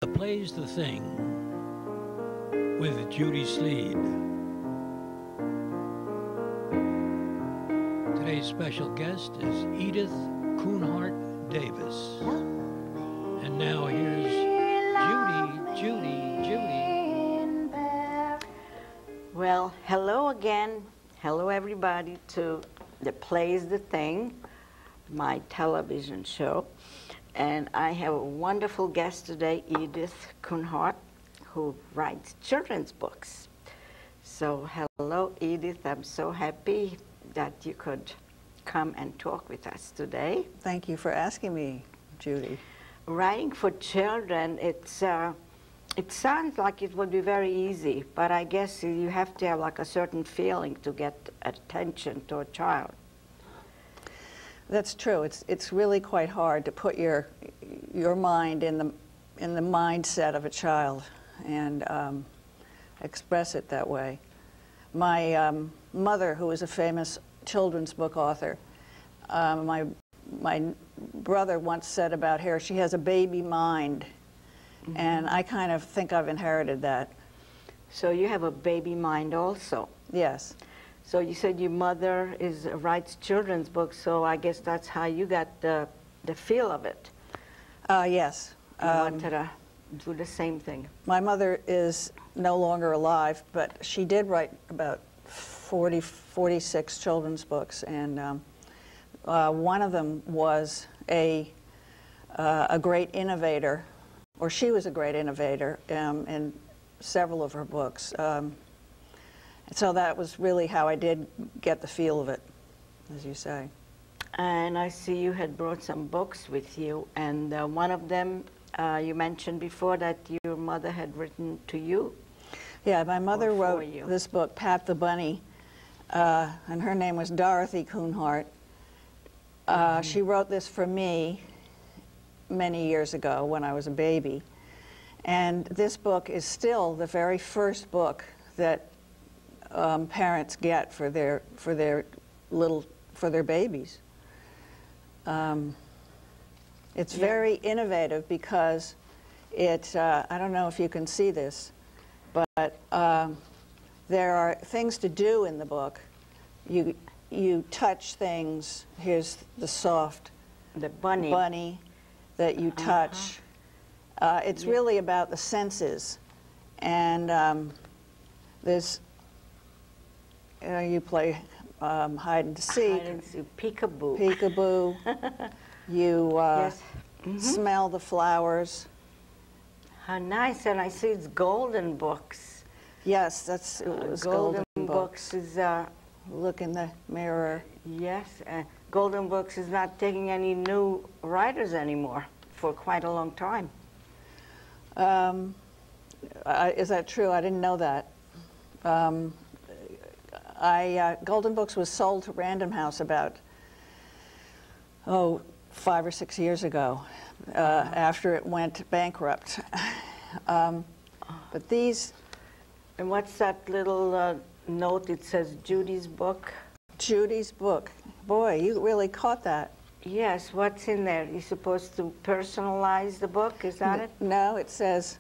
The Play's the Thing with Judy Sleed. Today's special guest is Edith Kunhardt Davis. And now here's Judy. Well, hello again. Hello everybody to The Play's the Thing, my television show. And I have a wonderful guest today, Edith Kunhardt, who writes children's books. So hello, Edith. I'm so happy that you could come and talk with us today. Thank you for asking me, Judy. Writing for children, it sounds like it would be very easy, but I guess you have to have like a certain feeling to get attention to a child. That's true. It's really quite hard to put your mind in the mindset of a child and express it that way. My mother, who was a famous children's book author, my brother once said about her, she has a baby mind, and I kind of think I've inherited that. So you have a baby mind also? Yes. So you said your mother writes children's books, so I guess that's how you got the feel of it. Yes. You wanted to do the same thing. My mother is no longer alive, but she did write about 46 children's books, and one of them was a great innovator, or she was a great innovator in several of her books. So that was really how I did get the feel of it, as you say. And I see you had brought some books with you, and one of them you mentioned before that your mother had written to you. Yeah, my mother wrote this book, Pat the Bunny, and her name was Dorothy Kunhardt. She wrote this for me many years ago when I was a baby. And this book is still the very first book that parents get for their babies. It's very innovative because it, I don't know if you can see this, but there are things to do in the book. You touch things. Here's the soft bunny that you touch. It's really about the senses, and there's you play hide and seek. Hide and seek, peekaboo. Peekaboo. You smell the flowers. How nice! And I see it's golden books. Yes, that's golden books. Is look in the mirror. Yes, Golden Books is not taking any new writers anymore for quite a long time. Is that true? I didn't know that. Golden Books was sold to Random House about 5 or 6 years ago, after it went bankrupt. But these... And what's that little note? It says Judy's book? Judy's book. Boy, you really caught that. Yes, what's in there? You're supposed to personalize the book, is that it? No, it says,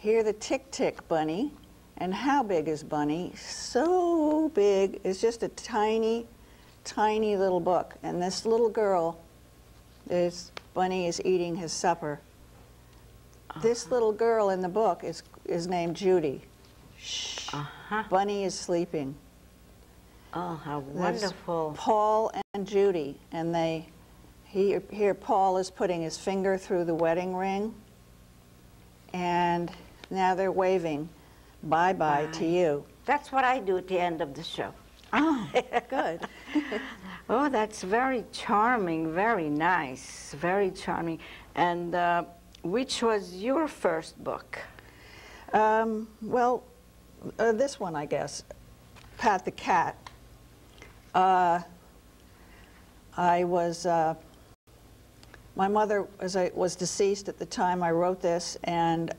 "Hear the tick-tick, Bunny." And how big is Bunny? So big. It's just a tiny, tiny little book. And this little girl, Bunny is eating his supper. This little girl in the book is named Judy. Shh. Bunny is sleeping. Oh, how wonderful. That's Paul and Judy. And here Paul is putting his finger through the wedding ring. And now they're waving. Bye-bye to you. That's what I do at the end of the show. Oh, good. Oh, that's very charming, very nice, very charming. And which was your first book? Well, this one, I guess, Pat the Cat. My mother was deceased at the time I wrote this, and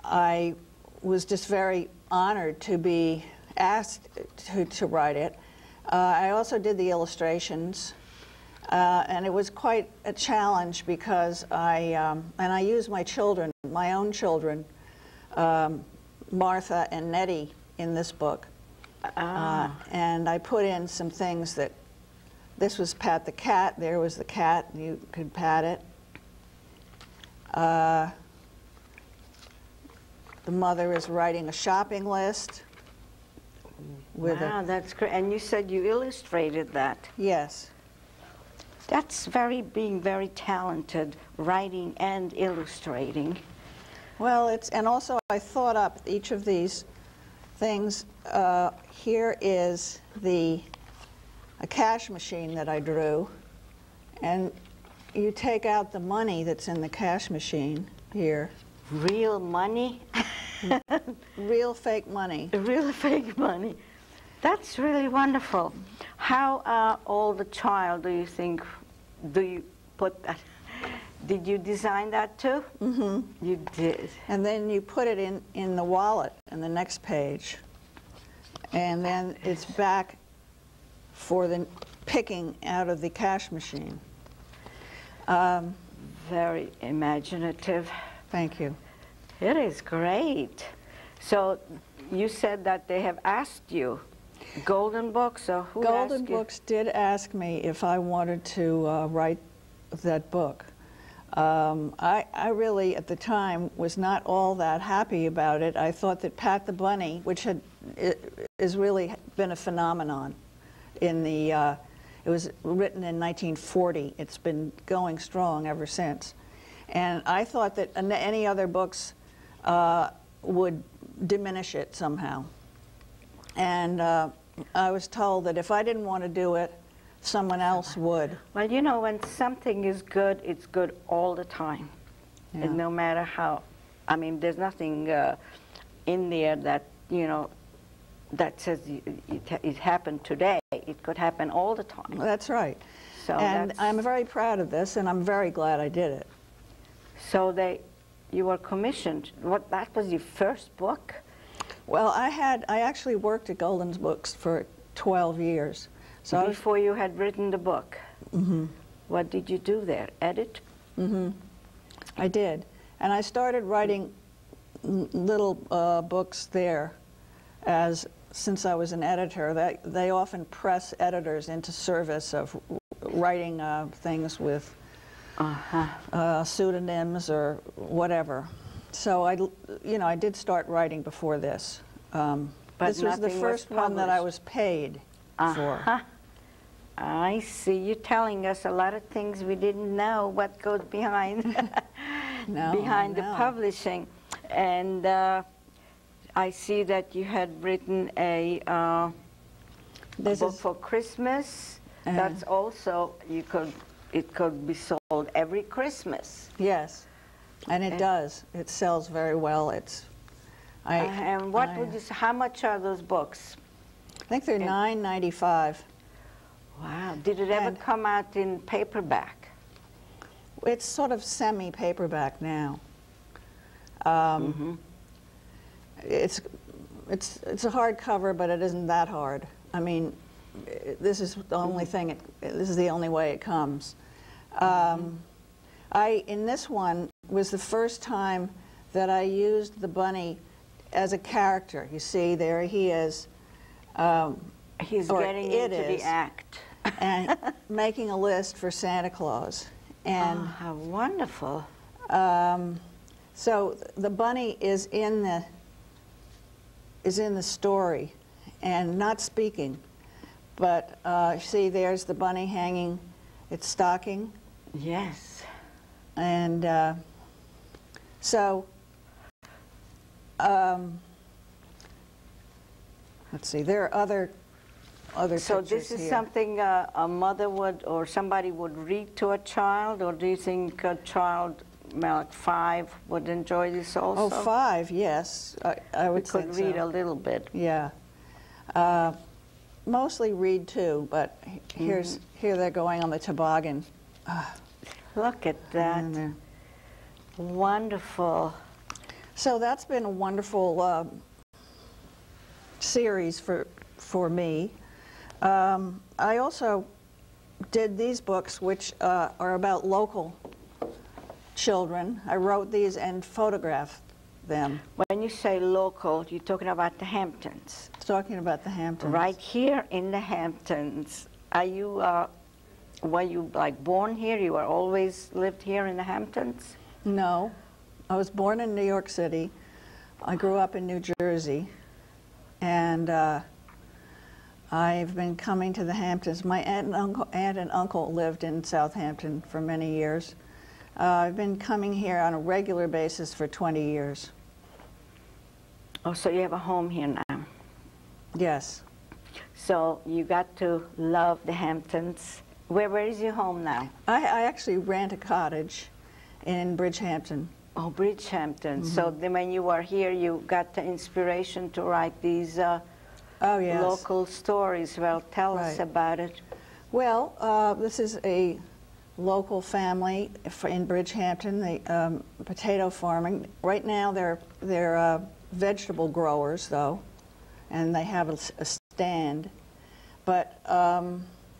I was just very honored to be asked to write it. I also did the illustrations. And it was quite a challenge because I used my children, my own children, Martha and Nettie, in this book. And I put in some things that, this was Pat the cat, there was the cat, you could pat it. The mother is writing a shopping list. Wow, that's great. And you said you illustrated that. Yes. That's being very talented, writing and illustrating. Well, and also I thought up each of these things. Here is a cash machine that I drew, and you take out the money that's in the cash machine here. Real money? Real fake money. Real fake money. That's really wonderful. How old a child do you think, do you put that? Did you design that too? Mm-hmm. You did. And then you put it in the wallet in the next page. And then it's back for the picking out of the cash machine. Very imaginative. Thank you. It is great. So you said that they have asked you, Golden Books, or who Golden asked you? Books did ask me if I wanted to write that book. I really, at the time, was not all that happy about it. I thought that Pat the Bunny, which has really been a phenomenon in the, it was written in 1940. It's been going strong ever since. And I thought that any other books would diminish it somehow. And I was told that if I didn't want to do it, someone else would. Well, you know, when something is good, it's good all the time. Yeah. And no matter how, I mean, there's nothing in there that, you know, that says it happened today. It could happen all the time. That's right. So and I'm very proud of this, and I'm very glad I did it. So you were commissioned. That was your first book? Well, I actually worked at Golden Books for 12 years. So before you had written the book? Mm-hmm. What did you do there? Edit? Mm-hmm. I did. And I started writing little books there since I was an editor. They often press editors into service of writing things with pseudonyms or whatever. So I did start writing before this. But this was the first one that I was paid for. I see. You're telling us a lot of things we didn't know what goes behind behind the publishing. And I see that you had written a book for Christmas. That's also, it could be sold every Christmas. Yes, and it does. It sells very well. And what would you say, how much are those books? I think they're $9.95. Wow. Did it ever come out in paperback? It's sort of semi-paperback now. It's a hardcover, but it isn't that hard. I mean, this is the only thing. This is the only way it comes. In this one was the first time that I used the bunny as a character. You see, there he is. He's getting into the act. And making a list for Santa Claus. And how wonderful. So the bunny is in the story and not speaking. But see, there's the bunny hanging its stocking. Yes. And let's see, there are other so pictures this is here. something a mother would, or somebody would read to a child, or do you think a child, like 5, would enjoy this also? Oh, 5, yes. I would think could read so. a little bit. Yeah. Mostly read too, but here they're going on the toboggan. Look at that. Wonderful. So that's been a wonderful series for me. I also did these books, which are about local children. I wrote these and photographed them. When you say local, you're talking about the Hamptons. Talking about the Hamptons. Right here in the Hamptons. Are you, were you like born here? You were always lived here in the Hamptons? No. I was born in New York City. I grew up in New Jersey. And I've been coming to the Hamptons. My aunt and uncle lived in Southampton for many years. I've been coming here on a regular basis for 20 years. Oh, so you have a home here now? Yes. So you got to love the Hamptons. Where is your home now? I actually rent a cottage in Bridgehampton. Oh, Bridgehampton. So then when you were here, you got the inspiration to write these Oh, yes. local stories. Well, tell us Right. about it. Well, this is a local family in Bridgehampton, the potato farming. Right now they're vegetable growers, though, and they have a stand. But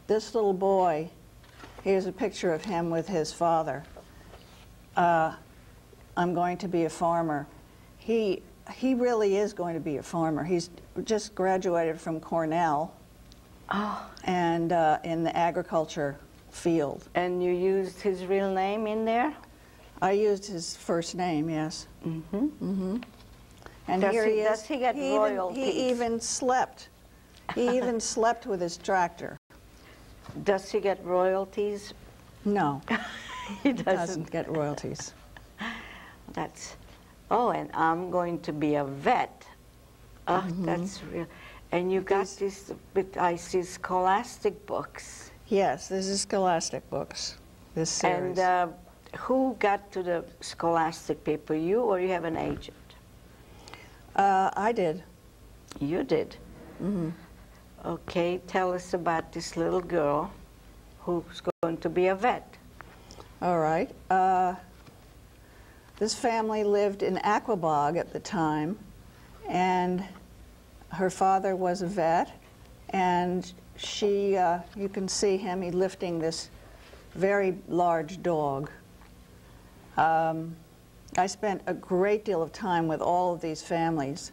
this little boy, here's a picture of him with his father. I'm going to be a farmer. He really is going to be a farmer. He's just graduated from Cornell, and in the agriculture field. And you used his real name in there? I used his first name, yes. Mm-hmm. Mm-hmm. And Does here he- he is. does he get royalties? He even slept. He even slept with his tractor. Does he get royalties? No, He doesn't get royalties. That's, oh, and I'm going to be a vet. Oh, that's real. And you got this, I see scholastic books. Yes, this is scholastic books, this series. And who got to the scholastic paper, you or you have an agent? I did. You did. Mm-hmm. Okay, tell us about this little girl who's going to be a vet. All right. This family lived in Aquabog at the time, and her father was a vet, and she, you can see him, he's lifting this very large dog. I spent a great deal of time with all of these families.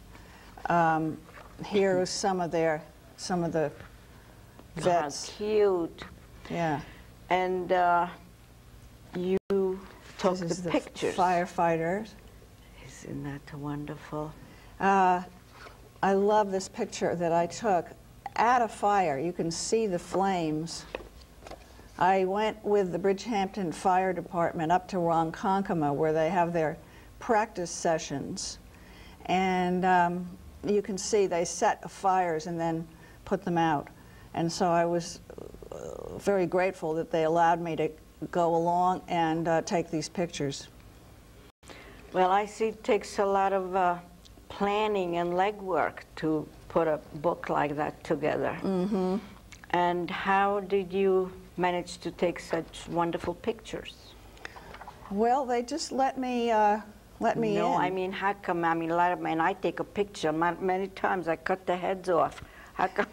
Here is some of the vets. How cute. Yeah. And you took This is the pictures. Firefighters. Isn't that wonderful? I love this picture that I took at a fire. You can see the flames. I went with the Bridgehampton Fire Department up to Ronkonkoma, where they have their practice sessions. And you can see they set fires and then put them out. And so I was very grateful that they allowed me to go along and take these pictures. Well, I see it takes a lot of planning and legwork to put a book like that together. Mm-hmm. And how did you manage to take such wonderful pictures? Well, they just let me in. No, I mean, how come? I mean, a lot of men, I take a picture. Many times I cut the heads off. How come?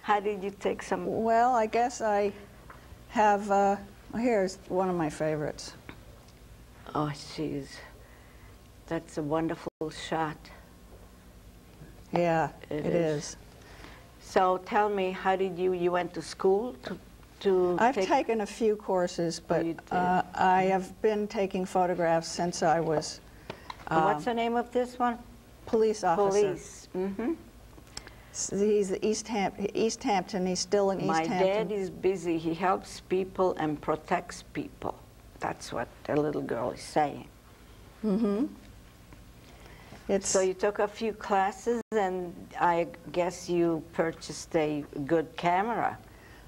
How did you take some? Well, I guess I have, here's one of my favorites. Oh, jeez. That's a wonderful shot. Yeah, It it is. is. So tell me, how did you went to school to I've take? taken a few courses, but you did. I have been taking photographs since I was What's the name of this one? police officer. Police. Mm-hmm. He's the East Hampton. He's still in East My Hampton. dad is busy. He helps people and protects people. That's what the little girl is saying. Mm-hmm. It's So you took a few classes, and I guess you purchased a good camera.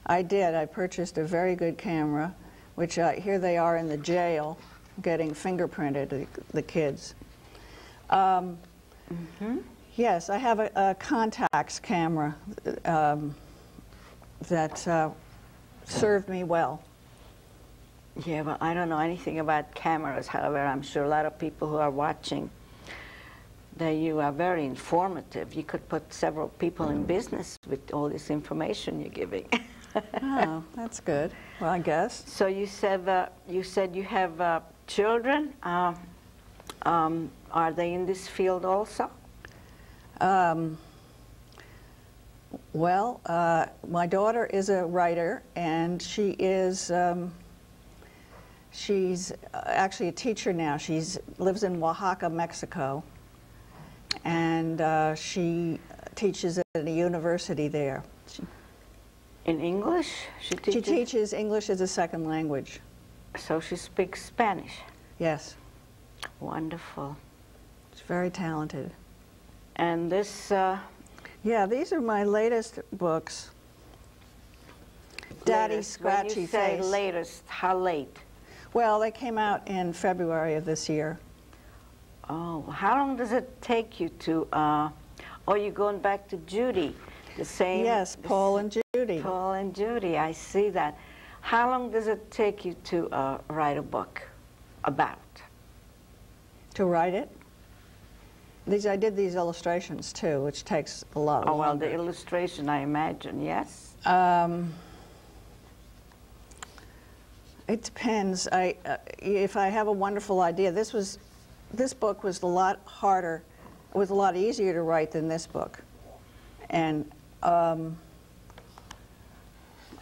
I did. I purchased a very good camera, which here they are in the jail getting fingerprinted, the kids. Mm-hmm. Yes, I have a Contax camera that served me well. Yeah, well, I don't know anything about cameras. However, I'm sure a lot of people who are watching, that you are very informative. You could put several people in business with all this information you're giving. Oh, that's good. Well, I guess. So you said you have children. Are they in this field also? Well, my daughter is a writer, and she's actually a teacher now. She lives in Oaxaca, Mexico, and she teaches at a university there. In English? She teaches English as a second language. So she speaks Spanish? Yes. Wonderful. She's very talented. And this... yeah, these are my latest books. Daddy's Scratchy When you say Face. latest, how late? Well, they came out in February of this year. Oh, how long does it take you to... oh, you're going back to Judy, the same... Yes, Paul and Judy. Paul and Judy, I see that. How long does it take you to write a book about? To write it? I did these illustrations too, which takes a lot longer. Oh, well, the illustration, I imagine, yes? It depends. If I have a wonderful idea, this book was a lot harder, it was a lot easier to write than this book. And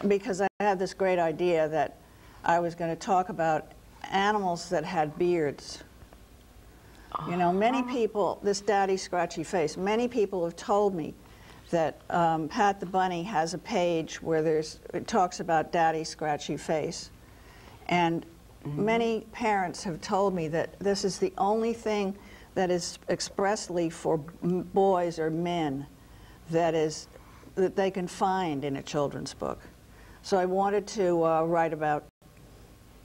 because I had this great idea that I was going to talk about animals that had beards. You know, many people, this Daddy Scratchy Face, many people have told me that Pat the Bunny has a page where it talks about Daddy Scratchy Face. And many parents have told me that this is the only thing that is expressly for boys or men that they can find in a children's book. So I wanted to write about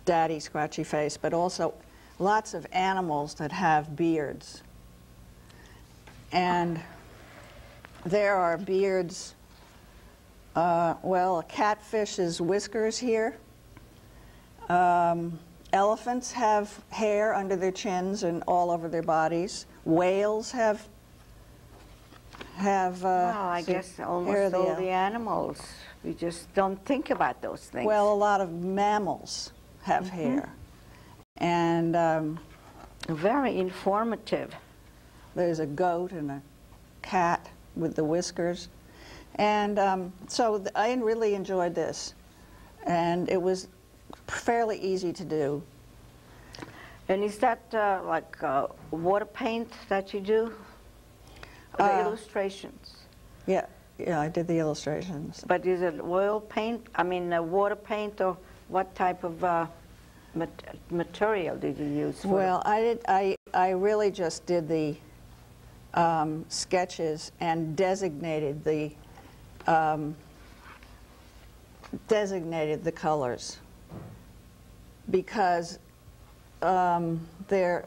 Daddy Scratchy Face, but also lots of animals that have beards. And there are beards, well, a catfish's whiskers here. Elephants have hair under their chins and all over their bodies. Whales have well, I guess almost all the animals. We just don't think about those things. Well, a lot of mammals have hair. And very informative. There's a goat and a cat with the whiskers. And so I really enjoyed this. And it was fairly easy to do. And is that like water paint that you do? The illustrations? Yeah, I did the illustrations. But is it oil paint? I mean, water paint, or what type of material did you use for Well, I really just did the sketches and designated the colors because they're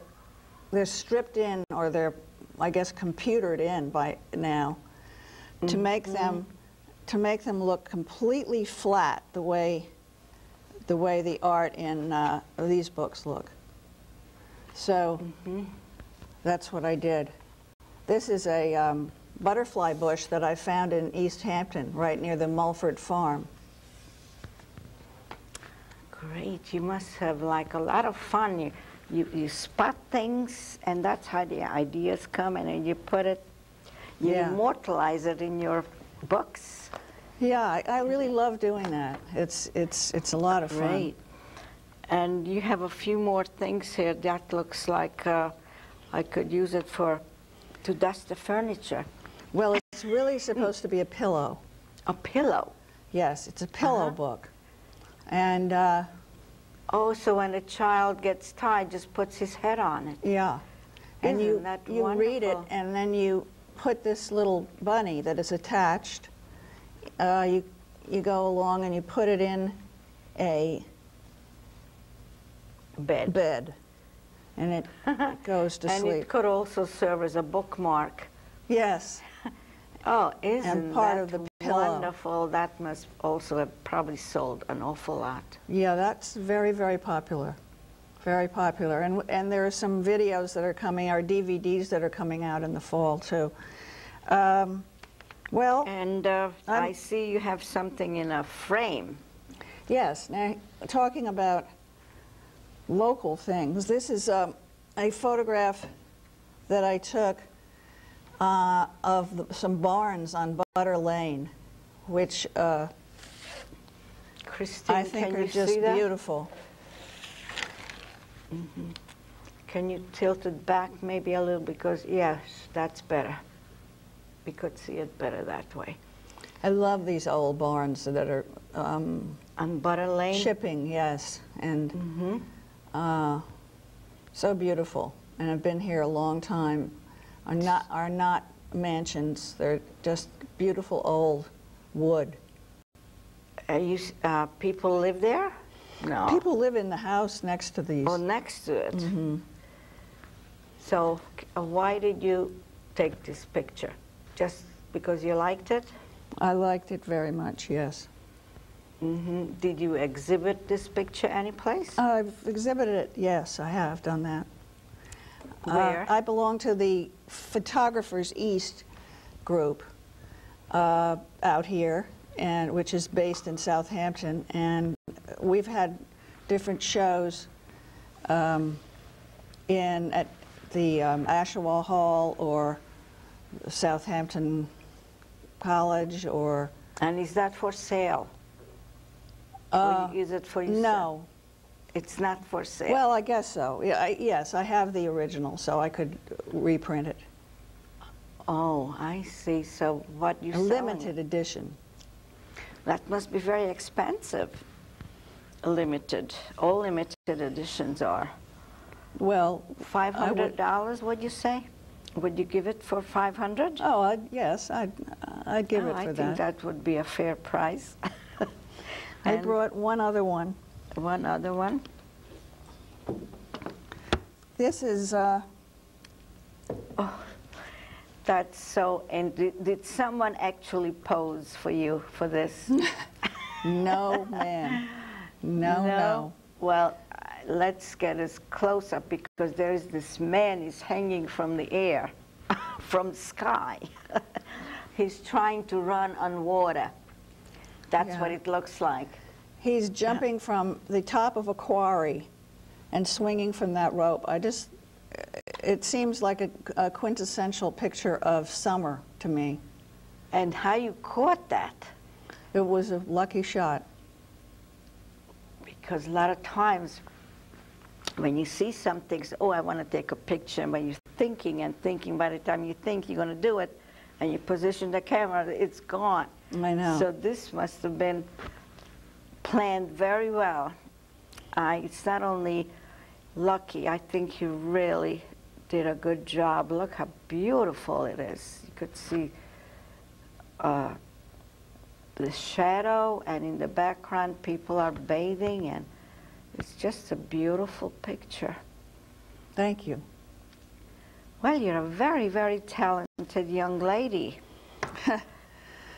stripped in, or they're, I guess, computered in by now to make them look completely flat the way the art in these books look. So that's what I did. This is a butterfly bush that I found in East Hampton, right near the Mulford Farm. Great. You must have like a lot of fun. You spot things, and that's how the ideas come, and then you put it, you immortalize it in your books. Yeah, I really love doing that. It's a lot of fun. Great. And you have a few more things here that looks like I could use it to dust the furniture. Well, it's really supposed to be a pillow. A pillow? Yes, it's a pillow book. And oh, so when a child gets tired, just puts his head on it. Yeah. And Isn't that you read it, and then you put this little bunny that is attached. You go along and you put it in a bed, and it goes to sleep. And it could also serve as a bookmark. Yes. Oh, isn't and part that of the pillow. Wonderful? That must also have probably sold an awful lot. Yeah, that's very, very popular. Very popular. And there are some videos that are coming, or DVDs that are coming out in the fall, too. Well, And I see you have something in a frame. yes. Now, talking about local things, this is a photograph that I took of some barns on Butter Lane, which Christine, I think can are you just see that? beautiful. Can you tilt it back maybe a little, because yes, that's better. We could see it better that way. I love these old barns that are On Butter Lane? shipping, yes, and so beautiful. And I've been here a long time. Are not mansions. They're just beautiful old wood. People live there? No. People live in the house next to these. Oh, next to it. So why did you take this picture? Just because you liked it? I liked it very much, yes. Did you exhibit this picture anyplace? I've exhibited it, yes, I have done that. Where? I belong to the Photographers East group out here, and which is based in Southampton, and we've had different shows at the Ashawa Hall or Southampton College, or And is that for sale? Or is it for yourself? no. It's not for sale. Well, I guess so. Yeah, yes, I have the original, so I could reprint it. Oh, I see. So what you A limited edition. That must be very expensive. Limited. All limited editions are. Well, $500, would you say? Would you give it for $500? oh, yes, I'd give it for I that. think that would be a fair price. I And brought one other one. one other one. This is, That's so. And did someone actually pose for you for this? no, ma'am. No. Well, let's get as close up, because there is this man is hanging from the air, from the sky. He's trying to run on water. That's Yeah. what it looks like. He's jumping from the top of a quarry and swinging from that rope. It seems like a quintessential picture of summer to me. And how you caught that? It was a lucky shot. Because a lot of times when you see something, oh, I want to take a picture, and when you're thinking and thinking, by the time you think you're going to do it, and you position the camera, it's gone. I know. So this must have been planned very well. It's not only lucky, I think you really did a good job. Look how beautiful it is. You could see the shadow, and in the background people are bathing, and it's just a beautiful picture. Thank you. Well, you're a very, very talented young lady.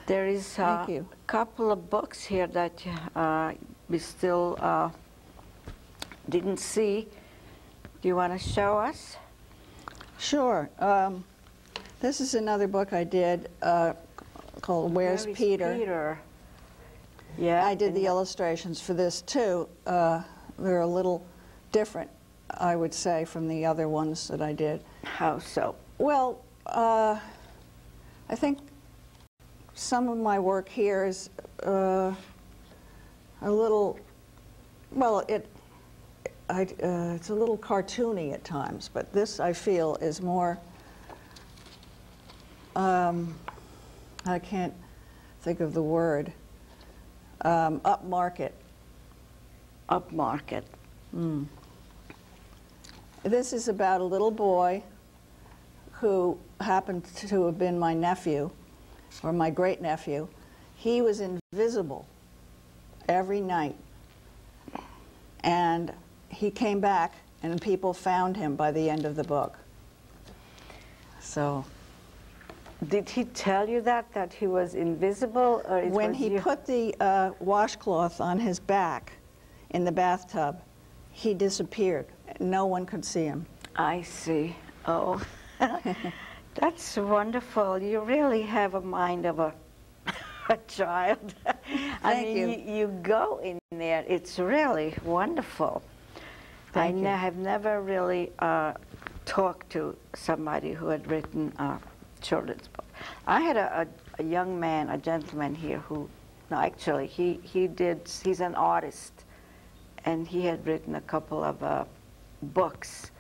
There is Thank you. a couple of books here that we still didn't see. Do you want to show us? Sure. This is another book I did called Where's Where is Peter? Yeah. I did and the illustrations for this too. They're a little different, I would say, from the other ones that I did. How so? Well, I think some of my work here is a little, well, it's a little cartoony at times, but this I feel is more, I can't think of the word, upmarket. Upmarket. This is about a little boy who happened to have been my nephew, or my great-nephew. He was invisible every night, and he came back, and people found him by the end of the book. So Did he tell you that he was invisible, or it when was he you? put the washcloth on his back in the bathtub, he disappeared. No one could see him. I see. Oh. That's wonderful. You really have a mind of a, a child. I Thank mean, you go in there. It's really wonderful. Thank you. have never really talked to somebody who had written a children's book. I had a young man, a gentleman here who, no, actually, he's an artist, and he had written a couple of books,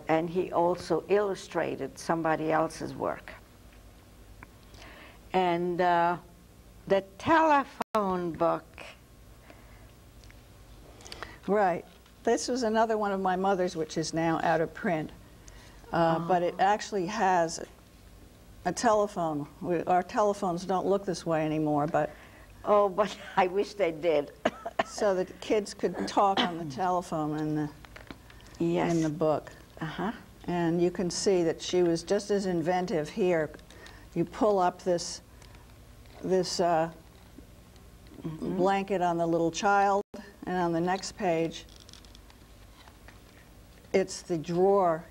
and he also illustrated somebody else's work. And the telephone book. Right. This was another one of my mother's, which is now out of print. But it actually has a telephone. Our telephones don't look this way anymore, but Oh, but I wish they did. so that kids could talk on the telephone in the book. Uh-huh. And you can see that she was just as inventive here. You pull up this blanket on the little child, and on the next page, it's the drawer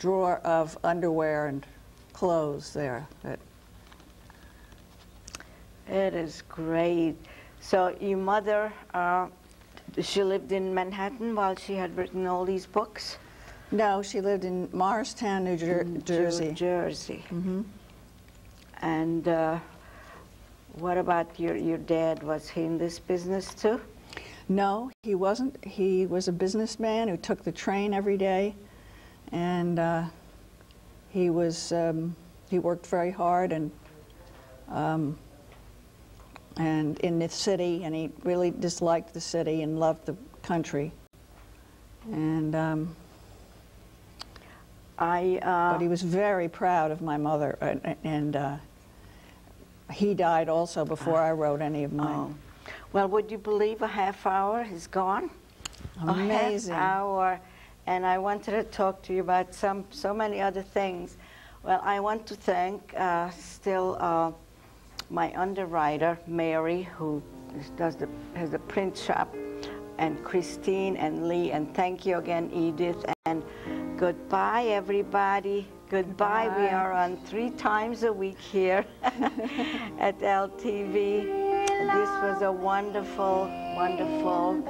of underwear and clothes there. It is great. So your mother, she lived in Manhattan while she had written all these books? No, she lived in Morristown, New Jersey. New Jersey. Mm-hmm. And what about your dad? Was he in this business too? No, he wasn't. He was a businessman who took the train every day, and he worked very hard and in the city, and he really disliked the city and loved the country. And but he was very proud of my mother, and he died also before I wrote any of mine. Oh. Well, would you believe a half hour is gone? Amazing. A half hour, and I wanted to talk to you about so many other things. Well, I want to thank still my underwriter, Mary, who has the print shop, and Christine and Lee, and thank you again, Edith, and goodbye, everybody. Goodbye. We are on 3 times a week here at LTV. This was a wonderful, wonderful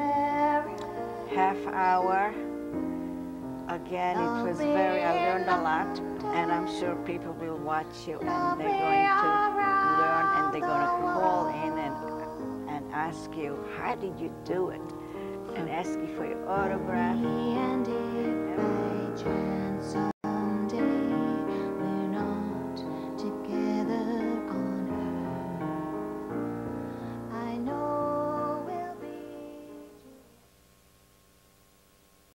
half hour. Again, it was I learned a lot, and I'm sure people will watch you, and they're going to learn, and they're going to call in and ask you, how did you do it? And ask you for your autograph.